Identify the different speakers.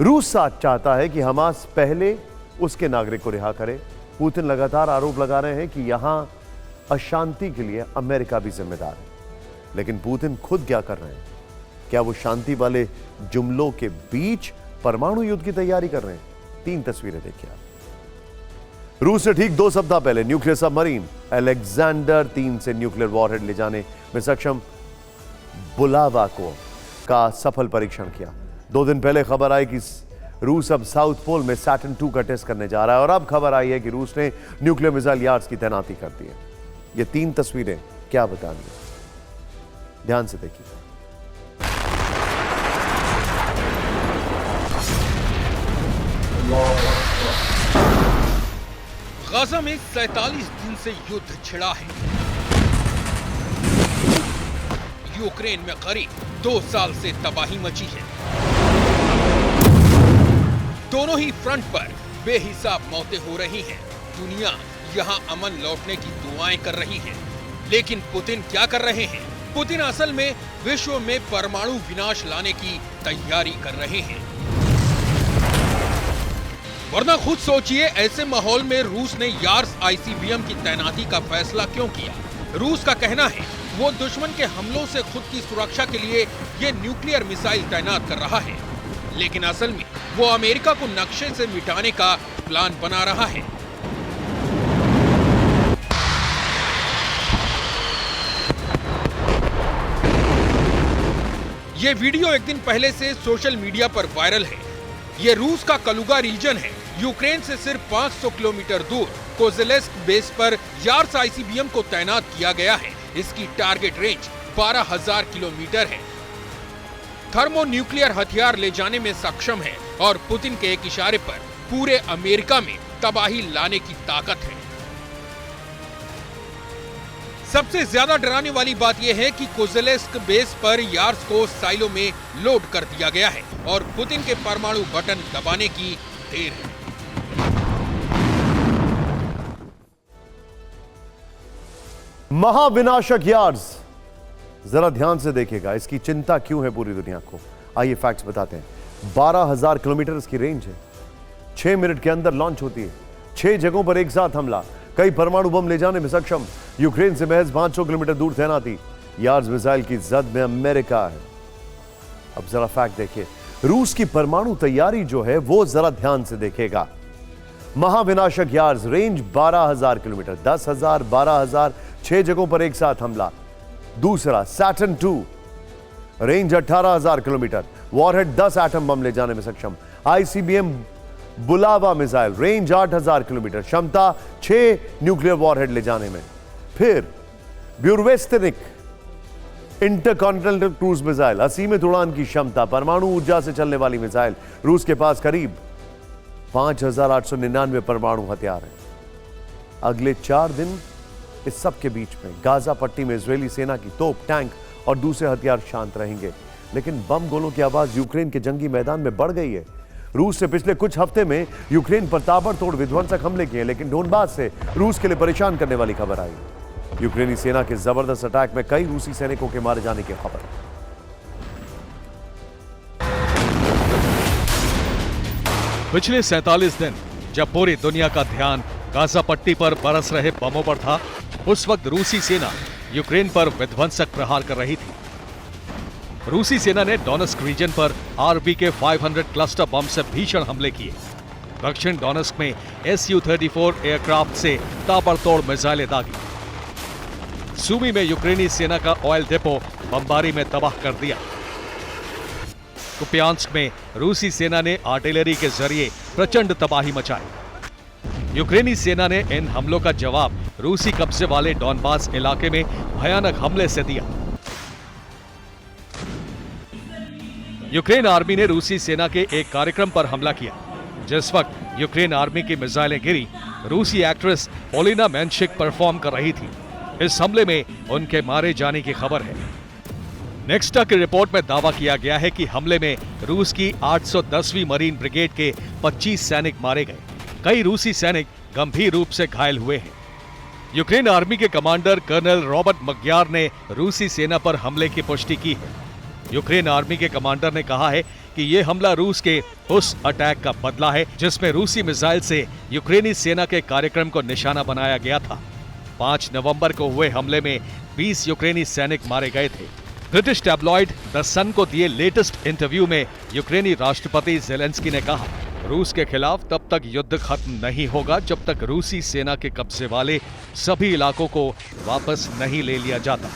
Speaker 1: रूस चाहता है कि हमास पहले उसके नागरिक को रिहा करे। पुतिन लगातार आरोप लगा रहे हैं कि यहां अशांति के लिए अमेरिका भी जिम्मेदार है। लेकिन पुतिन खुद क्या कर रहे हैं? क्या वो शांति वाले जुमलों के बीच परमाणु युद्ध की तैयारी कर रहे हैं? 3 तस्वीरें देखिए आप। रूस ने ठीक 2 सप्ताह पहले न्यूक्लियर सबमरीन अलेक्जेंडर 3 से न्यूक्लियर वॉरहेड ले जाने में सक्षम बुलावा का सफल परीक्षण किया। 2 दिन पहले खबर आई कि रूस अब साउथ पोल में सैटर्न 2 का टेस्ट करने जा रहा है और अब खबर आई है कि रूस ने न्यूक्लियर मिसाइल यार्ड्स की तैनाती कर दी है। ये 3 तस्वीरें क्या बताएंगे, ध्यान से देखिए।
Speaker 2: गाजा में 47 दिन से युद्ध छिड़ा है। यूक्रेन में करीब 2 साल से तबाही मची है। दोनों ही फ्रंट पर बेहिसाब मौतें हो रही हैं। दुनिया यहां अमन लौटने की दुआएं कर रही है। लेकिन पुतिन क्या कर रहे हैं? पुतिन असल में विश्व में परमाणु विनाश लाने की तैयारी कर रहे हैं। वरना खुद सोचिए, ऐसे माहौल में रूस ने यार्स आईसीबीएम की तैनाती का फैसला क्यों किया? रूस का कहना है वो दुश्मन के हमलों से खुद की सुरक्षा के लिए ये न्यूक्लियर मिसाइल तैनात कर रहा है। लेकिन असल में वो अमेरिका को नक्शे से मिटाने का प्लान बना रहा है। ये वीडियो एक दिन पहले से सोशल मीडिया पर वायरल है। ये रूस का कलुगा रीजन है। यूक्रेन से सिर्फ 500 किलोमीटर दूर कोजेलेस्क बेस पर यार्स आईसीबीएम को तैनात किया गया है। इसकी टारगेट रेंज 12,000 किलोमीटर है। थर्मो न्यूक्लियर हथियार ले जाने में सक्षम है और पुतिन के एक इशारे पर पूरे अमेरिका में तबाही लाने की ताकत है। सबसे ज्यादा डराने वाली बात यह है कि कोजेलेस्क बेस पर यार्स को साइलो में लोड कर दिया गया है और पुतिन के परमाणु बटन दबाने की देर है।
Speaker 1: महाविनाशक यार्ड्स, जरा ध्यान से देखिएगा, इसकी चिंता क्यों है पूरी दुनिया को। आइए फैक्ट्स बताते हैं। 12,000 किलोमीटर इसकी रेंज है। 6 मिनट के अंदर लॉन्च होती है। 6 जगहों पर एक साथ हमला, कई परमाणु बम ले जाने में सक्षम, यूक्रेन से महज 500 किलोमीटर दूर तैनाती। यार्ड्स मिसाइल की जद में अमेरिका है। अब जरा फैक्ट देखिए, रूस की परमाणु तैयारी जो है वो जरा ध्यान से देखेगा। महाविनाशक यार्ड्स, रेंज 12,000 किलोमीटर, 10,000, 12,000, 6 जगहों पर एक साथ हमला। दूसरा Saturn 2, range 18,000 kilometre, warhead 10 atom bomb ले जाने में सक्षम। आईसीबीएम बुलावा मिसाइल, रेंज 8,000 किलोमीटर, क्षमता 6 न्यूक्लियर वॉरहेड ले जाने में। फिर ब्यूरवेस्टेनिक इंटरकॉन्टिनेंटल क्रूज मिसाइल, असीमित उड़ान की क्षमता, परमाणु ऊर्जा से चलने वाली मिसाइल। रूस के पास करीब 5,899 परमाणु हथियार हैं। अगले 4 दिन इस सब के बीच में गाजा पट्टी में इजरायली सेना की तोप, टैंक और दूसरे हथियार शांत रहेंगे। लेकिन बम गोलों की आवाज यूक्रेन के जंगी मैदान में बढ़ गई है। रूस ने पिछले कुछ हफ्ते में यूक्रेन पर ताबड़तोड़ विध्वंसक हमले किए, लेकिन डोनबास से रूस के लिए परेशान करने वाली खबर आई। यूक्रेनी सेना के जबरदस्त अटैक में कई रूसी सैनिकों के मारे जाने की खबर।
Speaker 3: पिछले 47 दिन जब पूरी दुनिया का ध्यान गाजा पट्टी पर बरस रहे बमों पर था, उस वक्त रूसी सेना यूक्रेन पर विध्वंसक प्रहार कर रही थी। रूसी सेना ने डोनेस्क रीजन पर आरबीके 500 क्लस्टर बम से भीषण हमले किए। दक्षिण डोनेस्क में Su-34 एयरक्राफ्ट से ताबड़तोड़ मिसाइलें दागी। सूमी में यूक्रेनी सेना का ऑयल डिपो बमबारी में तबाह कर दिया। कुपियांस्क में रूसी सेना ने आर्टिलरी के जरिए प्रचंड तबाही मचाई। यूक्रेनी सेना ने इन हमलों का जवाब रूसी कब्जे वाले डोनबास इलाके में भयानक हमले से दिया। यूक्रेन आर्मी ने रूसी सेना के एक कार्यक्रम पर हमला किया। जिस वक्त यूक्रेन आर्मी की मिसाइलें गिरी, रूसी एक्ट्रेस पोलिना मेंशिक परफॉर्म कर रही थी। इस हमले में उनके मारे जाने की खबर है। नेक्स्टा की रिपोर्ट में दावा किया गया है कि हमले में रूस की 810वीं मरीन ब्रिगेड के 25 सैनिक मारे गए। कई रूसी सैनिक गंभीर रूप से घायल हुए हैं। यूक्रेन आर्मी के कमांडर कर्नल रॉबर्ट मग्यार ने रूसी सेना पर हमले की पुष्टि की है। यूक्रेन आर्मी के कमांडर ने कहा है कि ये हमला रूस के उस अटैक का बदला है जिसमें रूसी मिसाइल से यूक्रेनी सेना के कार्यक्रम को निशाना बनाया गया था। 5 नवंबर को हुए हमले में 20 यूक्रेनी सैनिक मारे गए थे। ब्रिटिश टैब्लॉइड द सन को दिए लेटेस्ट इंटरव्यू में यूक्रेनी राष्ट्रपति ज़ेलेंस्की ने कहा, रूस के खिलाफ तब तक युद्ध खत्म नहीं होगा जब तक रूसी सेना के कब्जे वाले सभी इलाकों को वापस नहीं ले लिया जाता।